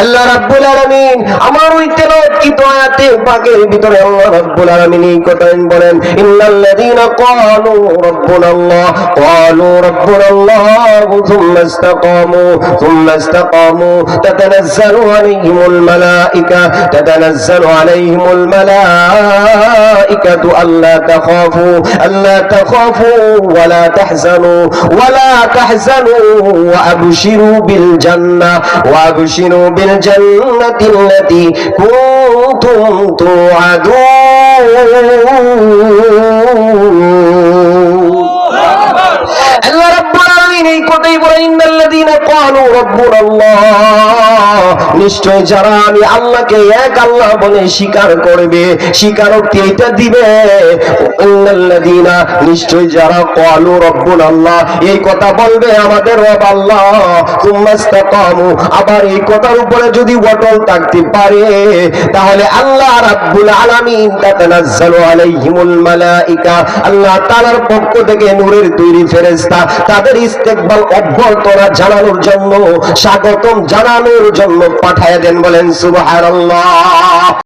আল্লাহ রাব্বুল আলামিন আমার ওই তেলাওয়াতকৃত আয়াতে পাকের ভিতরে আল্লাহ রাব্বুল আলামিন এই কথা বলেন, ইন্নাল্লাযীনা ক্বালু রাব্বুনাল্লাহ থুম্মা ইসতাকামু তাতানাজ্জালু আলাইহিমুল মালাইকাতু আল্লা তাখাফু ওয়া লা তাহজানু ওয়া আবশিরু বিল জান্নাহ التي كنتم توعدون আল্লাহ রাব্বুল আলামিন এই কথাই বলেন, ইন্নাল্লাযীনা ক্বালু রাব্বুনাল্লাহ, নিশ্চয় যারা আমি আল্লাহকে এক আল্লাহ বলে স্বীকার করবে, স্বীকারোক্তি এটা দিবে, ইন্নাল্লাযীনা, নিশ্চয় যারা ক্বালু রাব্বুনাল্লাহ, এই কথা বলবে আমাদের রব আল্লাহ, সুম্মা ইসতাকামু, আবার এই কথার উপরে যদি অটল থাকতে পারে, তাহলে আল্লাহ রাব্বুল আলামিন তাতানাজ্জালু আলাইহিমুল মালাইকা, আল্লাহ তাআলার পক্ষ থেকে নূরের তৈরি ফেরেশতা তাদের ইস্তেকবাল অভ্যর্থনা জানানোর জন্য, স্বাগতম জানানোর জন্য পাঠায় দেন। বলেন সুবহানাল্লাহ।